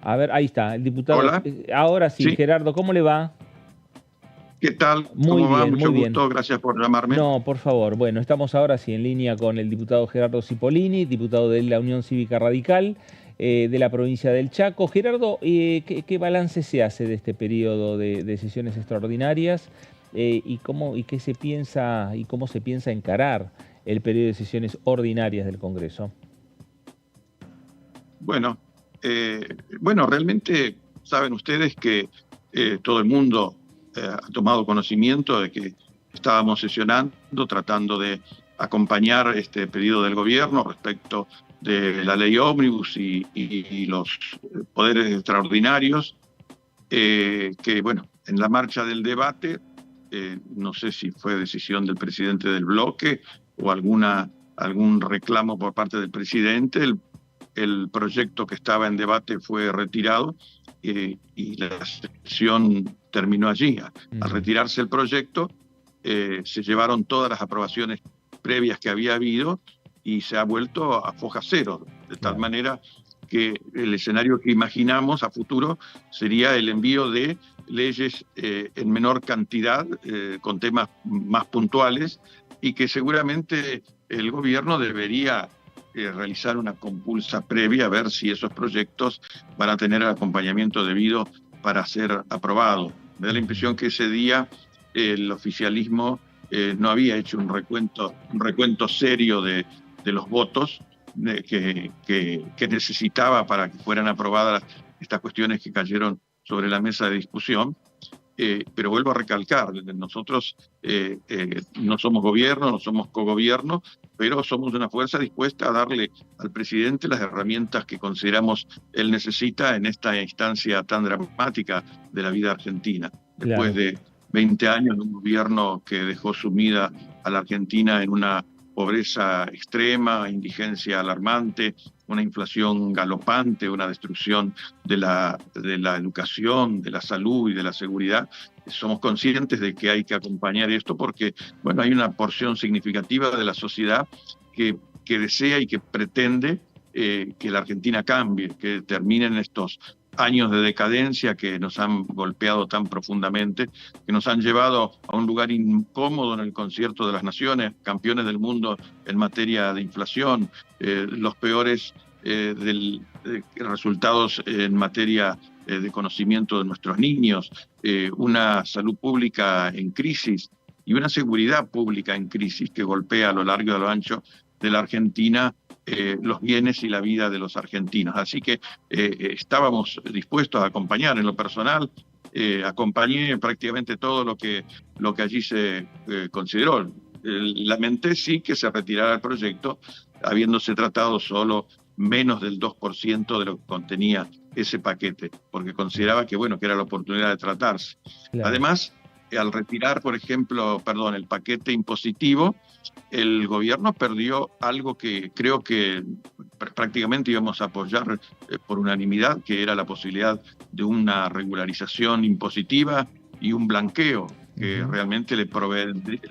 A ver, ahí está, el diputado. Hola. Ahora sí, Sí. Gerardo, ¿cómo le va? ¿Qué tal? Muy ¿Cómo va? bien, Mucho muy bien. gusto, gracias por llamarme. No, por favor. Bueno, estamos ahora sí en línea con el diputado Gerardo Cipollini, diputado de la Unión Cívica Radical de la provincia del Chaco. Gerardo, ¿qué balance se hace de este periodo de sesiones extraordinarias y qué se piensa y cómo se piensa encarar el periodo de sesiones ordinarias del Congreso? Bueno, realmente saben ustedes que todo el mundo ha tomado conocimiento de que estábamos sesionando, tratando de acompañar este pedido del gobierno respecto de la ley ómnibus y los poderes extraordinarios, que en la marcha del debate, no sé si fue decisión del presidente del bloque o algún reclamo por parte del presidente, el proyecto que estaba en debate fue retirado y la sesión terminó allí. Al retirarse el proyecto, se llevaron todas las aprobaciones previas que había habido y se ha vuelto a foja cero, de tal manera que el escenario que imaginamos a futuro sería el envío de leyes en menor cantidad, con temas más puntuales, y que seguramente el gobierno debería realizar una compulsa previa a ver si esos proyectos van a tener el acompañamiento debido para ser aprobados. Me da la impresión que ese día el oficialismo no había hecho un recuento serio de los votos que necesitaba para que fueran aprobadas estas cuestiones que cayeron sobre la mesa de discusión. Pero vuelvo a recalcar, nosotros no somos gobierno, no somos cogobierno, pero somos una fuerza dispuesta a darle al presidente las herramientas que consideramos él necesita en esta instancia tan dramática de la vida argentina. Después de 20 años de un gobierno que dejó sumida a la Argentina en una pobreza extrema, indigencia alarmante, una inflación galopante, una destrucción de la educación, de la salud y de la seguridad. Somos conscientes de que hay que acompañar esto porque, hay una porción significativa de la sociedad que desea y que pretende que la Argentina cambie, que terminen estos años de decadencia que nos han golpeado tan profundamente, que nos han llevado a un lugar incómodo en el concierto de las naciones, campeones del mundo en materia de inflación, los peores resultados en materia de conocimiento de nuestros niños, una salud pública en crisis y una seguridad pública en crisis que golpea a lo largo y a lo ancho de la Argentina los bienes y la vida de los argentinos. Así que estábamos dispuestos a acompañar en lo personal. Acompañé prácticamente todo lo que allí se consideró. Lamenté sí que se retirara el proyecto, habiéndose tratado solo menos del 2% de lo que contenía ese paquete, porque consideraba que, bueno, que era la oportunidad de tratarse. Claro. Además, al retirar, por ejemplo, el paquete impositivo, el gobierno perdió algo que creo que prácticamente íbamos a apoyar por unanimidad, que era la posibilidad de una regularización impositiva y un blanqueo, que realmente le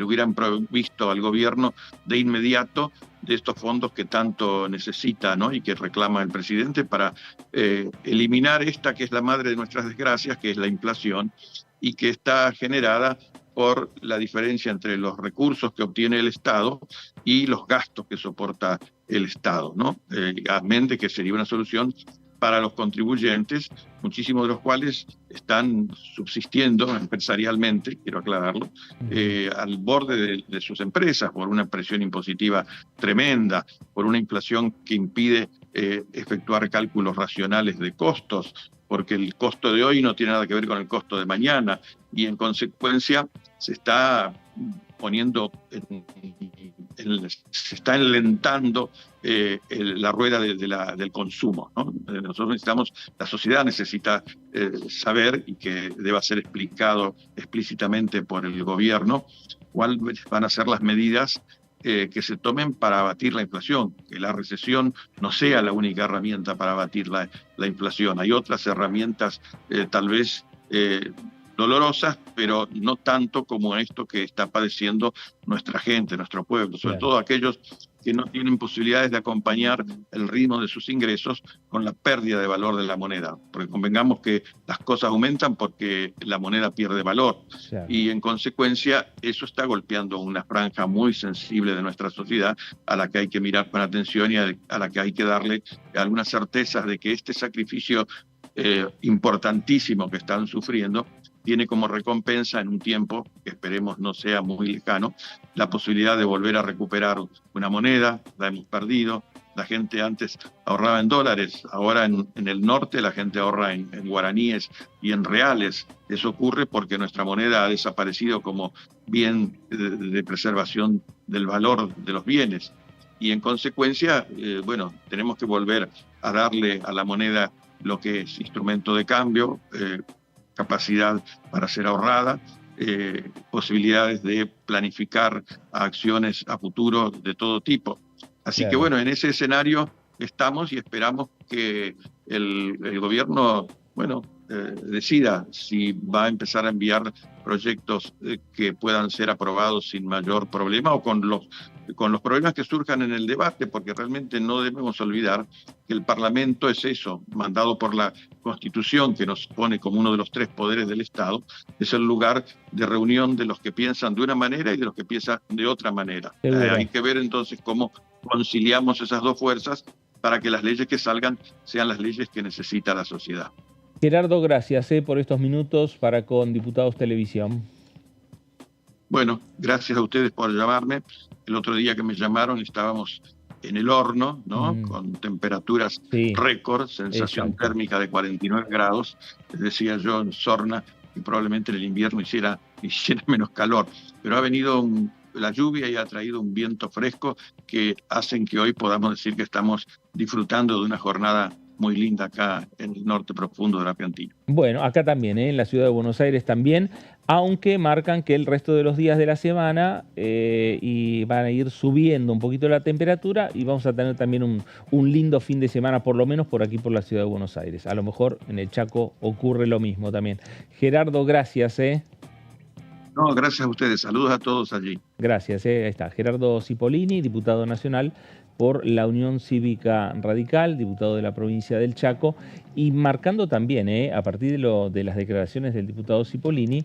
hubieran provisto al gobierno de inmediato de estos fondos que tanto necesita, ¿no? Y que reclama el presidente para eliminar esta que es la madre de nuestras desgracias, que es la inflación, y que está generada por la diferencia entre los recursos que obtiene el Estado y los gastos que soporta el Estado, ¿no? A mente que sería una solución para los contribuyentes, muchísimos de los cuales están subsistiendo empresarialmente, quiero aclararlo, al borde de sus empresas por una presión impositiva tremenda, por una inflación que impide efectuar cálculos racionales de costos, porque el costo de hoy no tiene nada que ver con el costo de mañana, y en consecuencia se está poniendo, se está enlentando la rueda del consumo, ¿no? Nosotros necesitamos, la sociedad necesita saber, y que deba ser explicado explícitamente por el gobierno, cuáles van a ser las medidas que se tomen para abatir la inflación, que la recesión no sea la única herramienta para abatir la inflación. Hay otras herramientas tal vez dolorosas, pero no tanto como esto que está padeciendo nuestra gente, nuestro pueblo, sobre todo aquellos que no tienen posibilidades de acompañar el ritmo de sus ingresos con la pérdida de valor de la moneda, porque convengamos que las cosas aumentan porque la moneda pierde valor, y en consecuencia eso está golpeando una franja muy sensible de nuestra sociedad, a la que hay que mirar con atención y a la que hay que darle algunas certezas de que este sacrificio importantísimo que están sufriendo tiene como recompensa en un tiempo que esperemos no sea muy lejano, la posibilidad de volver a recuperar una moneda. La hemos perdido. La gente antes ahorraba en dólares, ahora en el norte la gente ahorra en guaraníes y en reales. Eso ocurre porque nuestra moneda ha desaparecido como bien de preservación del valor de los bienes. Y en consecuencia, bueno, tenemos que volver a darle a la moneda lo que es instrumento de cambio, capacidad para ser ahorrada, posibilidades de planificar acciones a futuro de todo tipo. Así que bueno, en ese escenario estamos y esperamos que el gobierno, bueno, decida si va a empezar a enviar proyectos que puedan ser aprobados sin mayor problema, o con los problemas que surjan en el debate, porque realmente no debemos olvidar que el Parlamento es eso, mandado por la Constitución, que nos pone como uno de los tres poderes del Estado, es el lugar de reunión de los que piensan de una manera y de los que piensan de otra manera. Hay que ver entonces cómo conciliamos esas dos fuerzas para que las leyes que salgan sean las leyes que necesita la sociedad. Gerardo, gracias por estos minutos para con Diputados Televisión. Bueno, gracias a ustedes por llamarme. El otro día que me llamaron estábamos en el horno, ¿no? Con temperaturas récord, sensación térmica de 49 grados. Les decía yo en Sorna que probablemente en el invierno hiciera menos calor. Pero ha venido la lluvia y ha traído un viento fresco que hacen que hoy podamos decir que estamos disfrutando de una jornada muy linda acá en el norte profundo de la Argentina. Bueno, acá también, en la ciudad de Buenos Aires también, aunque marcan que el resto de los días de la semana y van a ir subiendo un poquito la temperatura, y vamos a tener también un lindo fin de semana, por lo menos por aquí por la ciudad de Buenos Aires. A lo mejor en el Chaco ocurre lo mismo también. Gerardo, gracias. No, gracias a ustedes. Saludos a todos allí. Gracias. Ahí está. Gerardo Cipollini, diputado nacional por la Unión Cívica Radical, diputado de la provincia del Chaco, y marcando también, a partir de las declaraciones del diputado Cipollini,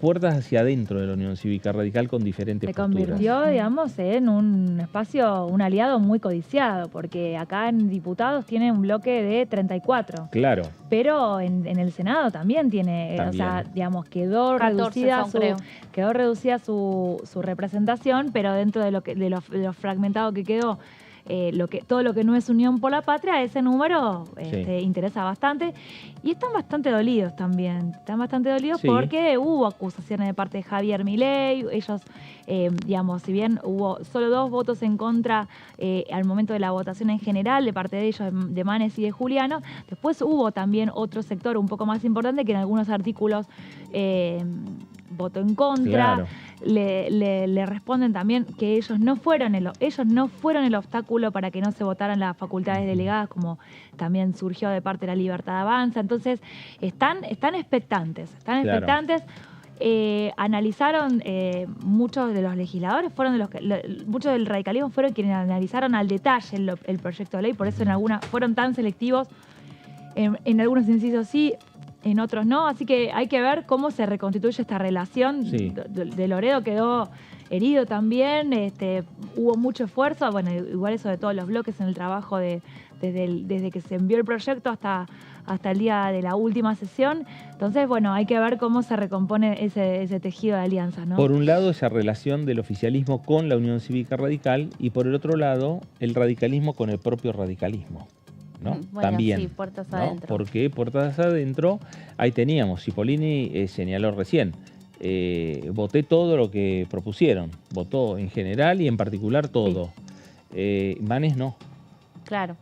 puertas hacia adentro de la Unión Cívica Radical con diferentes posturas. Se convirtió, digamos, en un espacio, un aliado muy codiciado, porque acá en diputados tiene un bloque de 34. Claro. Pero en el Senado también tiene, o sea, digamos, quedó 14 reducida su representación, pero dentro de lo fragmentado que quedó, todo lo que no es Unión por la Patria, ese número interesa bastante. Y están bastante dolidos también. Están bastante dolidos porque hubo acusaciones de parte de Javier Milei. Ellos, digamos, si bien hubo solo 2 votos en contra al momento de la votación en general de parte de ellos, de Manes y de Juliano, después hubo también otro sector un poco más importante que en algunos artículos votó en contra. Claro. Le responden también que ellos no fueron el obstáculo para que no se votaran las facultades delegadas, como también surgió de parte de la Libertad Avanza. Entonces, están expectantes. Analizaron, muchos de los legisladores muchos del radicalismo fueron quienes analizaron al detalle el proyecto de ley, por eso fueron tan selectivos. En algunos incisos sí, en otros no, así que hay que ver cómo se reconstituye esta relación. De Loredo quedó herido también, hubo mucho esfuerzo, bueno, igual eso de todos los bloques en el trabajo desde que se envió el proyecto hasta el día de la última sesión. Entonces, bueno, hay que ver cómo se recompone ese tejido de alianzas, ¿no? Por un lado, esa relación del oficialismo con la Unión Cívica Radical, y por el otro lado, el radicalismo con el propio radicalismo, ¿no? Bueno, también, sí, puertas ¿no? adentro. Porque puertas adentro, ahí teníamos, Cipollini señaló recién, voté todo lo que propusieron, votó en general y en particular todo. Manes no. Claro.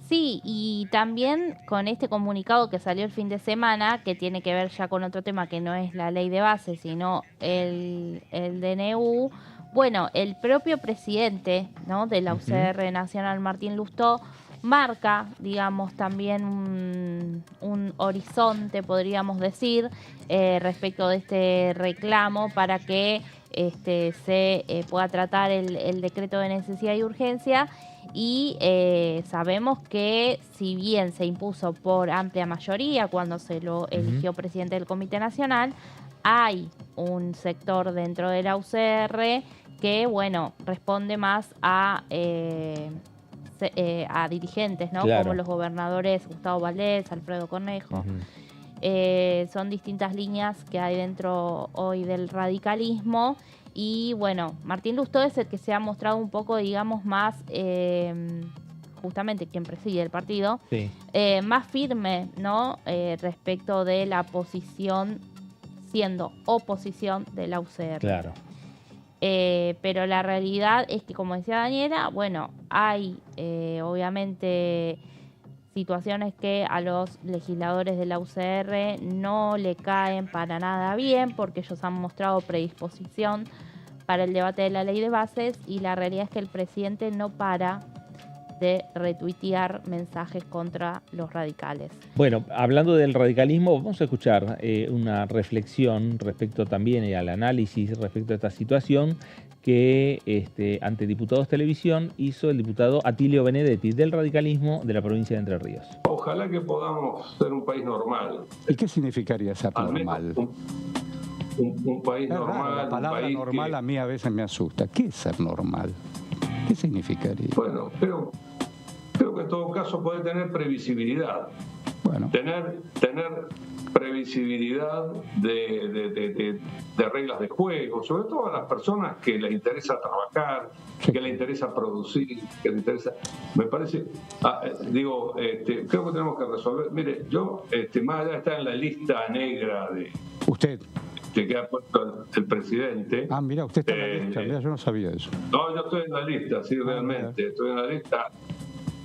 Sí, y también con este comunicado que salió el fin de semana, que tiene que ver ya con otro tema que no es la ley de base, sino el DNU. Bueno, el propio presidente, ¿no?, de la UCR Nacional, Martín Lustó, marca, digamos, también un horizonte, podríamos decir, respecto de este reclamo para que se pueda tratar el decreto de necesidad y urgencia. Y sabemos que, si bien se impuso por amplia mayoría cuando se lo eligió presidente del Comité Nacional, hay un sector dentro de la UCR que, bueno, responde más a dirigentes, ¿no? Claro. Como los gobernadores Gustavo Valdés, Alfredo Cornejo. Son distintas líneas que hay dentro hoy del radicalismo. Y bueno, Martín Lustó es el que se ha mostrado un poco, digamos, más, justamente quien preside el partido, más firme, ¿no? Respecto de la posición, siendo oposición de la UCR. Claro. Pero la realidad es que, como decía Daniela, bueno, hay obviamente situaciones que a los legisladores de la UCR no le caen para nada bien, porque ellos han mostrado predisposición para el debate de la ley de bases, y la realidad es que el presidente no para de retuitear mensajes contra los radicales. Bueno, hablando del radicalismo, vamos a escuchar una reflexión respecto también al análisis respecto a esta situación que ante Diputados Televisión hizo el diputado Atilio Benedetti del radicalismo de la provincia de Entre Ríos. Ojalá que podamos ser un país normal. ¿Y qué significaría ser normal? Un país normal. La palabra un país normal que... a mí a veces me asusta. ¿Qué es ser normal? ¿Qué significaría? Bueno, creo que en todo caso puede tener previsibilidad. Bueno. Tener previsibilidad de reglas de juego, sobre todo a las personas que les interesa trabajar, que les interesa producir, que les interesa... Me parece, creo que tenemos que resolver... Mire, yo, más allá de estar en la lista negra de... ¿Usted? Que ha puesto el presidente. Mira, usted está en la lista, mira, yo no sabía eso. No, yo estoy en la lista, sí, realmente, estoy en la lista.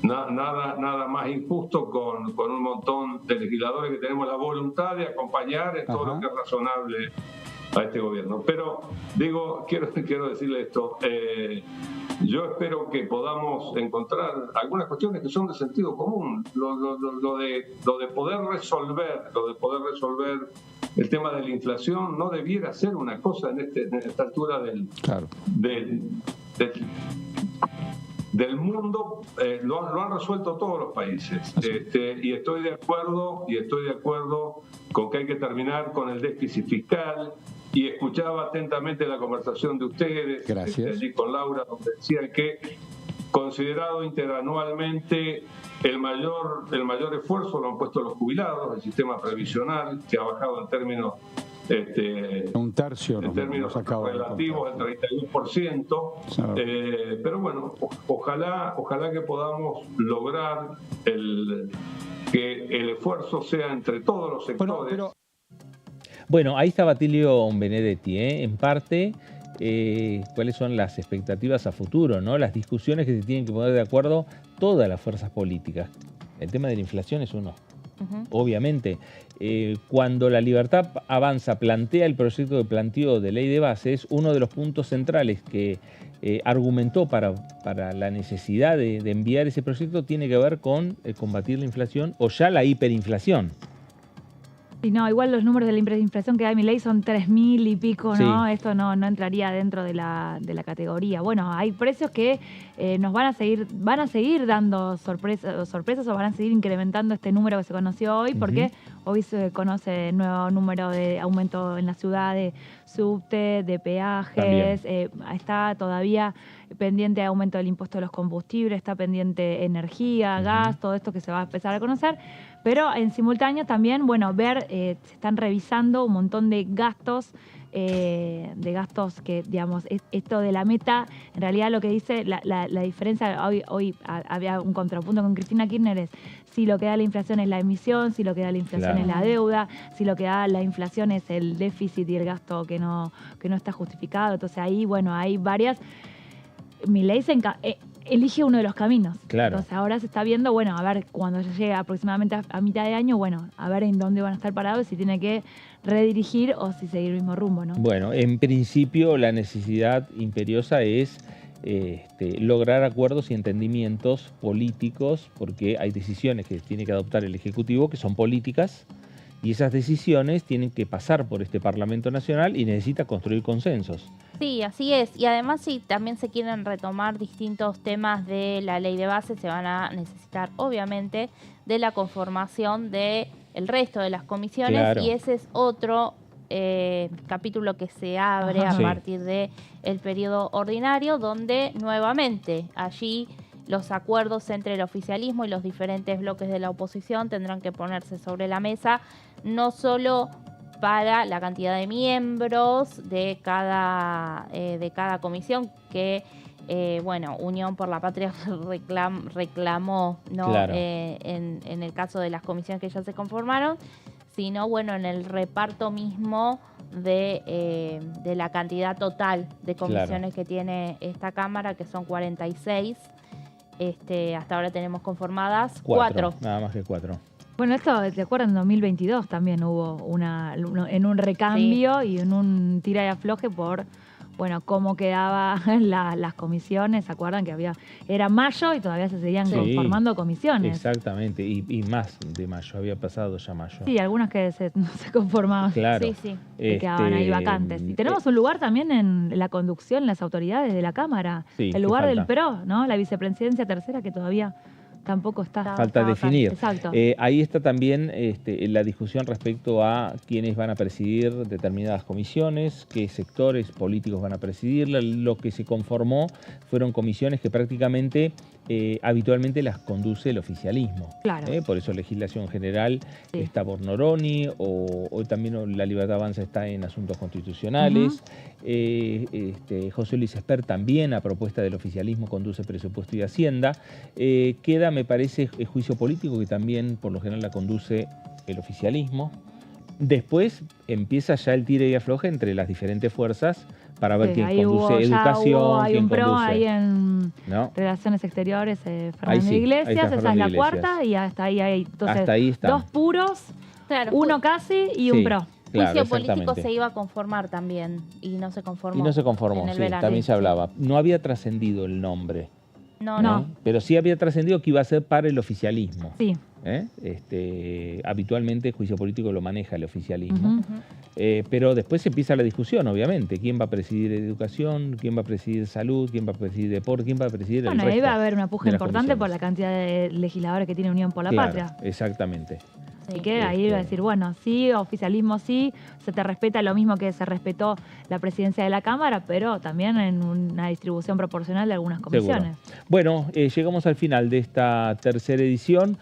Nada más injusto con un montón de legisladores que tenemos la voluntad de acompañar en todo lo que es razonable a este gobierno. Pero, quiero decirle esto, yo espero que podamos encontrar algunas cuestiones que son de sentido común, lo de poder resolver el tema de la inflación no debiera ser una cosa en esta altura del del mundo lo han resuelto todos los países. Y estoy de acuerdo con que hay que terminar con el déficit fiscal. Y escuchaba atentamente la conversación de ustedes, allí con Laura, donde decían que, considerado interanualmente, el mayor esfuerzo lo han puesto los jubilados, el sistema previsional, que ha bajado en términos un tercio en términos relativos, el 31%. Pero bueno, ojalá que podamos lograr que el esfuerzo sea entre todos los sectores. Bueno, ahí está Batilio Benedetti, en parte, cuáles son las expectativas a futuro, ¿no? Las discusiones que se tienen que poner de acuerdo todas las fuerzas políticas. El tema de la inflación es uno. Obviamente, cuando La Libertad Avanza plantea el proyecto que planteó de ley de bases, uno de los puntos centrales que argumentó para la necesidad de enviar ese proyecto tiene que ver con combatir la inflación o ya la hiperinflación. Y no, igual los números de la hiperinflación que da mi ley son 3.000 y pico, ¿no? Sí. Esto no entraría dentro de la categoría. Bueno, hay precios que nos van a seguir dando sorpresas o van a seguir incrementando este número que se conoció hoy, porque hoy se conoce nuevo número de aumento en la ciudad de subte, de peajes, está todavía pendiente de aumento del impuesto de los combustibles, está pendiente energía, gas, todo esto que se va a empezar a conocer. Pero en simultáneo también, bueno, se están revisando un montón de gastos que, digamos, esto de la meta, en realidad lo que dice, la diferencia, hoy había un contrapunto con Cristina Kirchner, es si lo que da la inflación es la emisión, si lo que da la inflación es la deuda, si lo que da la inflación es el déficit y el gasto que no está justificado. Entonces ahí, bueno, hay varias. Milei elige uno de los caminos. Claro. Entonces ahora se está viendo, bueno, a ver, cuando ya llegue aproximadamente a mitad de año, bueno, a ver en dónde van a estar parados, si tiene que redirigir o si seguir el mismo rumbo, ¿no? Bueno, en principio la necesidad imperiosa es lograr acuerdos y entendimientos políticos, porque hay decisiones que tiene que adoptar el Ejecutivo que son políticas, y esas decisiones tienen que pasar por este Parlamento Nacional y necesita construir consensos. Sí, así es. Y además, si también se quieren retomar distintos temas de la ley de base, se van a necesitar, obviamente, de la conformación del resto de las comisiones. Claro. Y ese es otro capítulo que se abre a partir del periodo ordinario, donde nuevamente allí los acuerdos entre el oficialismo y los diferentes bloques de la oposición tendrán que ponerse sobre la mesa, no solo para la cantidad de miembros de cada comisión que, bueno, Unión por la Patria reclamó, ¿no? Claro. En el caso de las comisiones que ya se conformaron, sino, bueno, en el reparto mismo de la cantidad total de comisiones que tiene esta Cámara, que son 46. Hasta ahora tenemos conformadas 4. Nada más que 4. Bueno, esto, ¿te acuerdas? En 2022 también hubo en un recambio y en un tira y afloje por, bueno, cómo quedaban las comisiones. ¿Se acuerdan que era mayo y todavía se seguían conformando comisiones? Exactamente, y más de mayo, había pasado ya mayo. Sí, algunas que no se conformaban. Claro. Sí. Que quedaban ahí vacantes. Y tenemos un lugar también en la conducción, en las autoridades de la Cámara. Sí, el lugar del PRO, ¿no? La vicepresidencia tercera, que todavía tampoco está. Falta definir. Exacto. Ahí está también la discusión respecto a quiénes van a presidir determinadas comisiones, qué sectores políticos van a presidirla. Lo que se conformó fueron comisiones que prácticamente habitualmente las conduce el oficialismo. Claro. Por eso Legislación General está por Noroni, o también La Libertad Avanza está en Asuntos Constitucionales. José Luis Esper también, a propuesta del oficialismo, conduce Presupuesto y Hacienda. Queda, me parece, el Juicio Político, que también por lo general la conduce el oficialismo. Después empieza ya el tire y afloje entre las diferentes fuerzas para ver quién conduce educación, hay quién un PRO conduce. Ahí en Relaciones Exteriores, Fernando Iglesias, esa es la cuarta, y hasta ahí hay dos puros, uno casi y un PRO. El juicio político se iba a conformar también y no se conformó. En el verano. También se hablaba. No había trascendido el nombre. No. Pero sí había trascendido que iba a ser para el oficialismo. Sí. Habitualmente el juicio político lo maneja el oficialismo. pero después empieza la discusión, obviamente. ¿Quién va a presidir educación? ¿Quién va a presidir salud? ¿Quién va a presidir deporte? ¿Quién va a presidir el resto? Ahí va a haber una puja de las importante por comisiones? la cantidad de legisladores que tiene Unión por la Claro, Patria. exactamente. Así que ahí va a decir, bueno, sí, oficialismo sí, se te respeta lo mismo que se respetó la presidencia de la Cámara, pero también en una distribución proporcional de algunas comisiones. Seguro. Bueno, llegamos al final de esta tercera edición.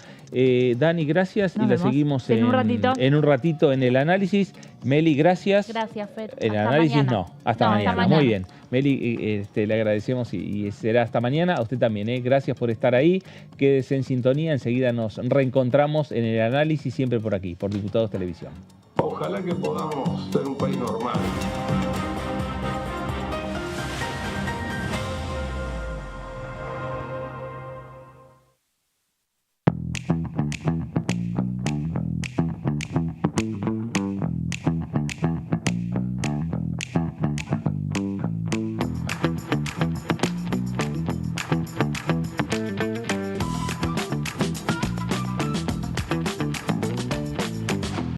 Dani, gracias. Nos y la vemos. seguimos En un ratito. En un ratito en el análisis. Meli, gracias. Gracias, Fer. El Hasta análisis mañana. no, hasta mañana. Muy bien. Meli, le agradecemos y será hasta mañana. A usted también, gracias por estar ahí. Quédese en sintonía. Enseguida nos reencontramos en el análisis, siempre por aquí, por Diputados Televisión. Ojalá que podamos ser un país normal.